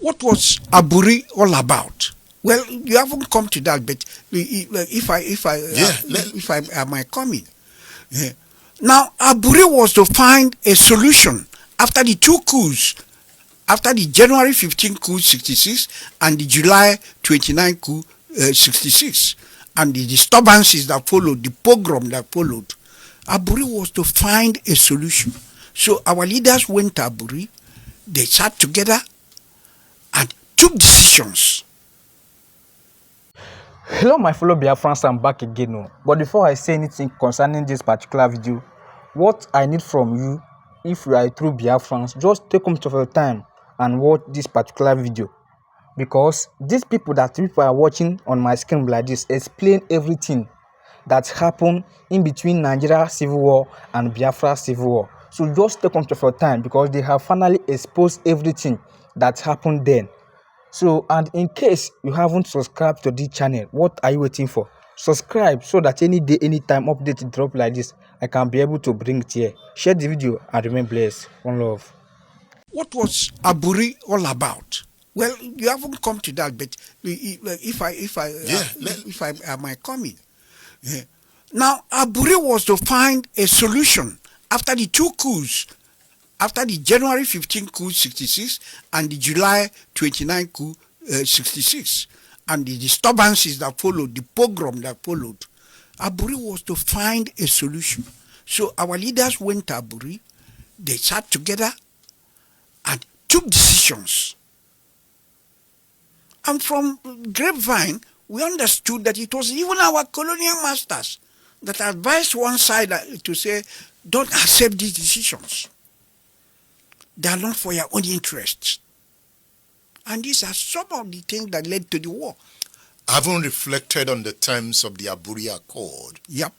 What was Aburi all about? Well, you haven't come to that, but if I might come in. Now, Aburi was to find a solution after the two coups, after the January 15 coup 66 and the July 29 coup 66, and the disturbances that followed, the pogrom that followed. Aburi was to find a solution. So our leaders went to Aburi, they sat together and took decisions. Hello my fellow Biafrans, I'm back again. But before I say anything concerning this particular video, what I need from you, if you are a true Biafrans, just take much of your time and watch this particular video. Because these people that people are watching on my screen like this explain everything that happened in between Nigeria Civil War and Biafra Civil War. So just take much of your time because they have finally exposed everything that happened then. So, and in case you haven't subscribed to this channel, what are you waiting for? Subscribe so that any day, anytime update drop like this, I can be able to bring it here. Share the video and remain blessed. One love. What was Aburi all about? Well, you haven't come to that, but if I might come in. Now, Aburi was to find a solution after the two coups, after the January 15 coup 66 and the July 29 coup 66, and the disturbances that followed, the pogrom that followed. Aburi was to find a solution. So our leaders went to Aburi, they sat together and took decisions. And from grapevine, we understood that it was even our colonial masters that advised one side to say, don't accept these decisions. They are not for your own interests. And these are some of the things that led to the war. Having reflected on the terms of the Aburi Accord, Yep.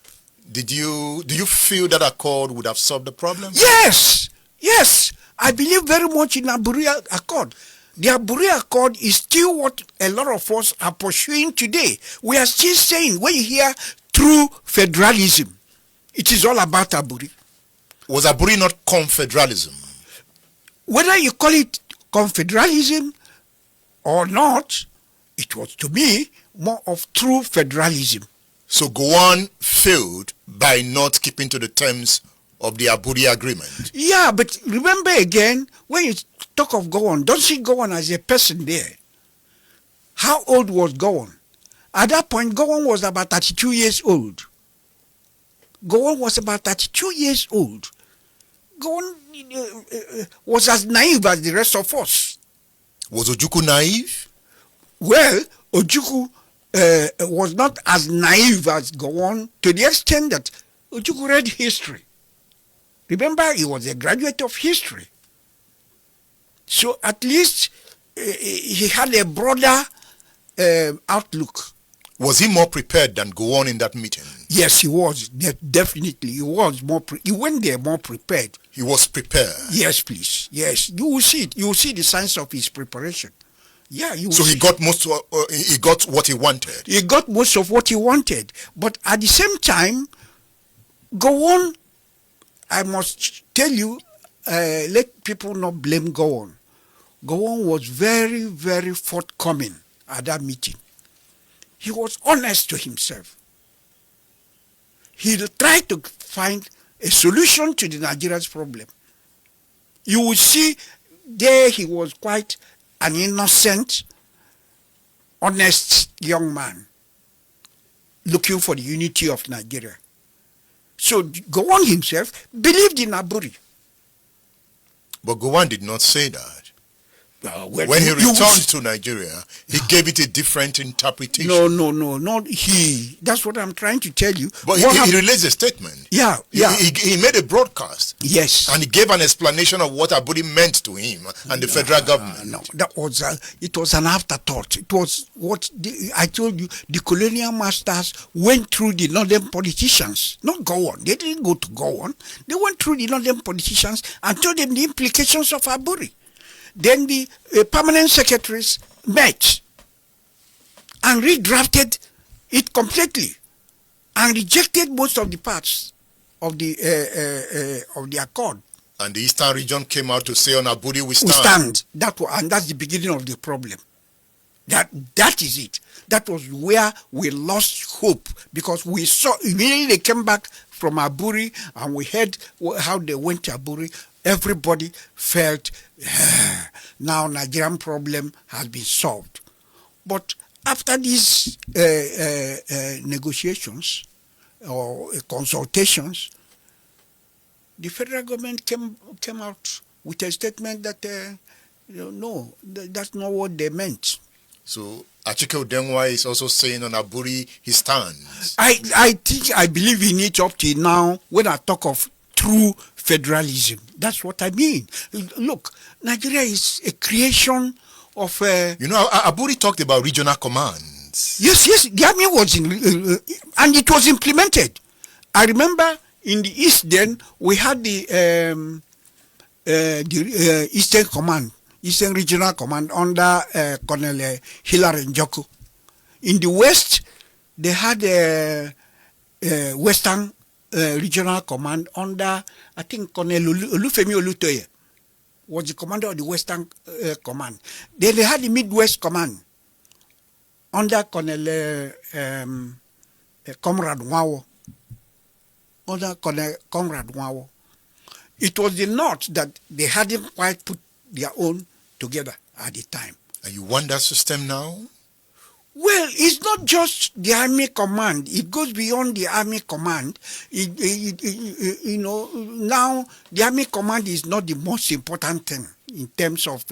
do you feel that accord would have solved the problem? Yes, yes. I believe very much in Aburi Accord. The Aburi Accord is still what a lot of us are pursuing today. We are still saying, when you hear true federalism, it is all about Aburi. Was Aburi not confederalism? Whether you call it confederalism or not, it was to me more of true federalism. So Gowon failed by not keeping to the terms of the Aburi agreement. Yeah, but remember again, when you talk of Gowon, don't see Gowon as a person there. How old was Gowon? At that point, Gowon was about 32 years old. Gowon was about 32 years old. Gowon was as naive as the rest of us. Was Ojukwu naive? Well, Ojukwu was not as naive as Gowon, to the extent that Ojukwu read history. Remember, he was a graduate of history. So at least he had a broader outlook. Was he more prepared than Gowon in that meeting? Yes, he was. Definitely. He was more. He went there more prepared. He was prepared. Yes, please. Yes, you will see it. You will see the signs of his preparation. Yeah, you will So see. he got he got what he wanted. He got most of what he wanted. But at the same time, Gowon, I must tell you, let people not blame Gowon. Gowon was very, very forthcoming at that meeting. He was honest to himself. He tried to find a solution to the Nigerians' problem. You will see there he was quite an innocent, honest young man looking for the unity of Nigeria. So Gowon himself believed in Aburi. But Gowon did not say that. Well, when he returned to Nigeria, he gave it a different interpretation. No, not he. That's what I'm trying to tell you. But he released a statement. Yeah. He made a broadcast. Yes. And he gave an explanation of what Aburi meant to him and the federal government. No, that was it was an afterthought. It was what I told you. The colonial masters went through the northern politicians, not Gowon. They didn't go to Gowon. They went through the northern politicians and told them the implications of Aburi. Then the permanent secretaries met and redrafted it completely and rejected most of the parts of the accord. And the Eastern region came out to say on Aburi we We stand. stand. And that's the beginning of the problem. That is it. That was where we lost hope, because we saw immediately they came back from Aburi and we heard how they went to Aburi. Everybody felt now Nigerian problem has been solved. But after these negotiations or consultations, the federal government came out with a statement that no, that's not what they meant. So Achike Udenwa is also saying on Aburi he stands. I believe in it up till now. When I talk of true federalism, that's what I mean. Look, Nigeria is a creation of. Aburi talked about regional commands. Yes, the army was in, and it was implemented. I remember in the East then we had the Eastern Command. Eastern Regional Command under Colonel Hilary Njoku. In the West, they had Western Regional Command under, I think, Colonel Olufemi Olutoye was the commander of the Western Command. Then they had the Midwest Command under Colonel Comrade Nwawo. Under Colonel Comrade Nwawo. It was the North that they hadn't quite put their own together at the time. And you want that system now? Well, it's not just the army command. It goes beyond the army command. Now the army command is not the most important thing in terms of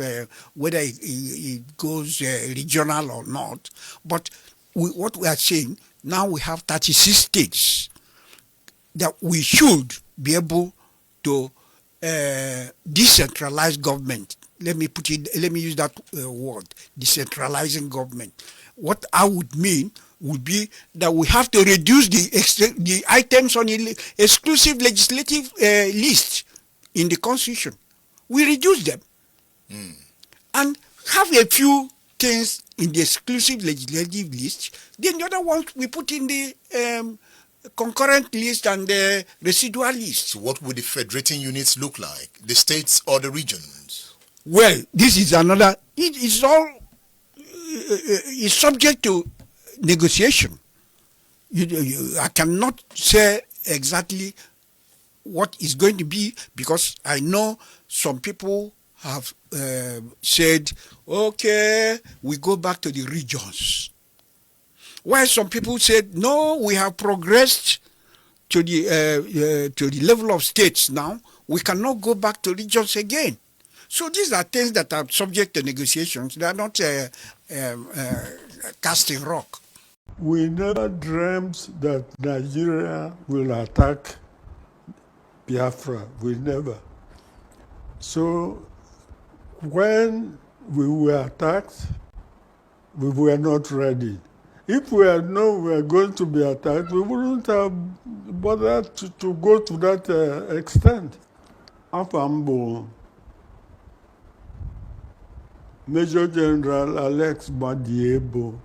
whether it goes regional or not. But what we are saying, now we have 36 states that we should be able to decentralize government. Let me use that word, decentralizing government. What I would mean would be that we have to reduce the items on the exclusive legislative list in the constitution. We reduce them and have a few things in the exclusive legislative list. Then the other ones we put in the concurrent list and the residual list. So what would the federating units look like? The states or the regions? Well, this is another. It's all is subject to negotiation. I cannot say exactly what is going to be, because I know some people have said, okay, we go back to the regions. While some people said, no, we have progressed to the level of states now. We cannot go back to regions again. So these are things that are subject to negotiations. They are not casting rock. We never dreamt that Nigeria will attack Biafra. We never. So when we were attacked, we were not ready. If we had known we were going to be attacked, we wouldn't have bothered to go to that extent. Afambo, Major General Alex Badiebo,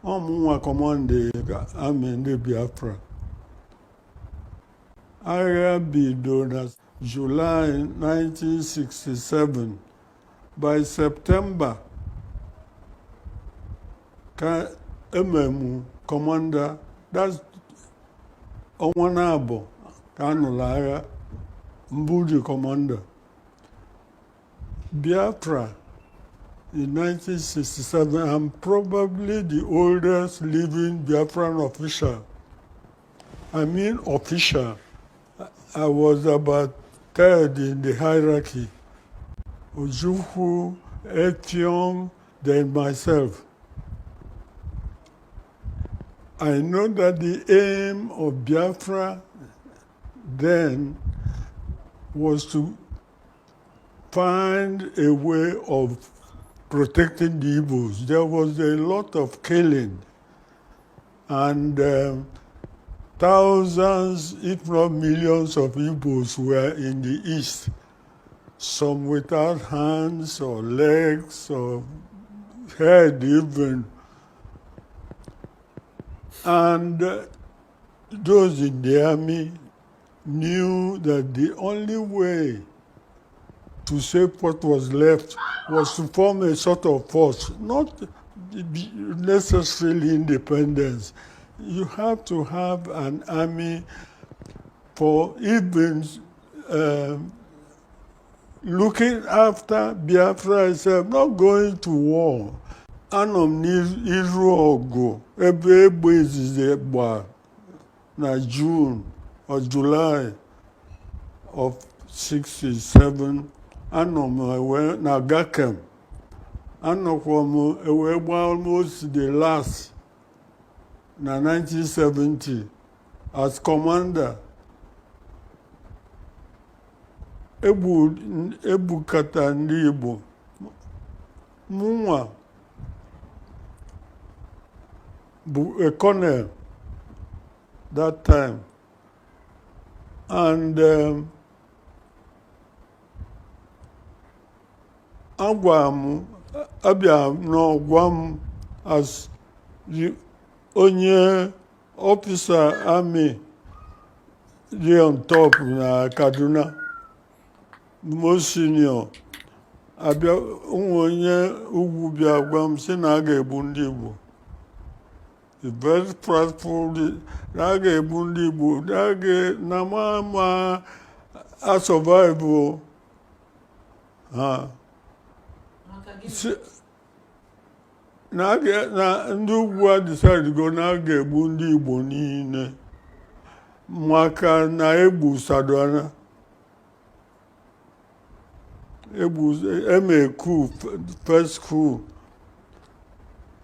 Omunwa command the army in the Biafra. Area Bidonas, July 1967. By September, commander, that's Owanabo, Kanulara, Mbudi commander. Biafra in 1967, I'm probably the oldest living Biafran official. I mean official. I was about third in the hierarchy. Ojukwu, Effiong, then myself. I know that the aim of Biafra then was to find a way of protecting the Igbos. There was a lot of killing, and thousands, if not millions of Igbos were in the East, some without hands or legs or head even. And those in the army knew that the only way to save what was left was to form a sort of force, not necessarily independence. You have to have an army for even looking after Biafra itself, not going to war. Anom n'iru ọgụ ebe egbe izizi gba na June or July of 67. Anom ewe na Gakem. Anọkwa m ewe gba almost the last na 1970 as commander. Ebukata ndị Igbo. Mụnwa bụ a colonel that time, and agwa m abịa n'ọgwa m as onye officer army dị on top na Kaduna, the most senior. Abịa onye ugwu bịa gwa m sị na a ga-egbu ndị Igbo. The very prideful na a ga-egbu ndị Igbo, na ma a survive ha. Na ndị ugwu a decide go na a ga-egbu ndị Igbo niile maka na egbu Sadona. Eme coup, first coup.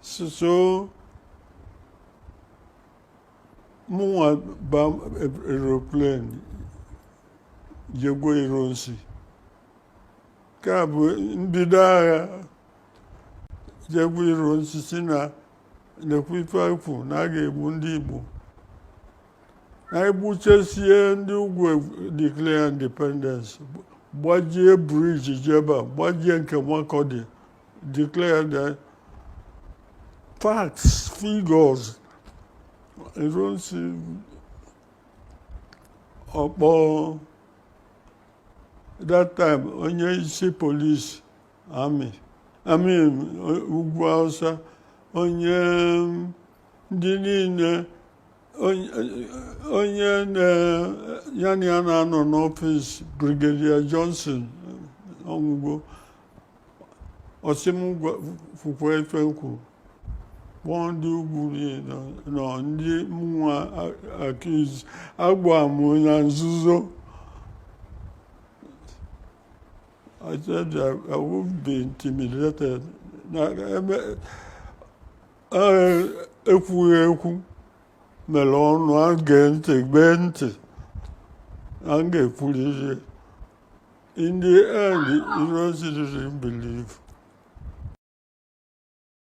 So mụnwa ba aeroplane jegwe Ironsi. Ka bụ mbido agha jegwe Ironsi si na nekwu ife ikwu na a ga-egbu ndị Igbo. Na egbuchesie ndị ugwu declare independence. Gbajie bridge jeba, gbajie nke Makodi, declare that facts, figures. Ironsi ọkpọ that time onye isi police army, ugwu Hausa, onye ndị niile onye ya na-anọ n'ọfịs Brigadier Johnson ọgwụgwọ ọsịm fukwa efe nkwu kpọọ ndị ugwu nọ ndị mụnwa accused agba m na nzuzo. I said I would be intimidated. Ekwughị ekwu mere ọnụ a gee ntị gbee ntị a ga-ekwurịrị. In the end, Ironsi didn't believe.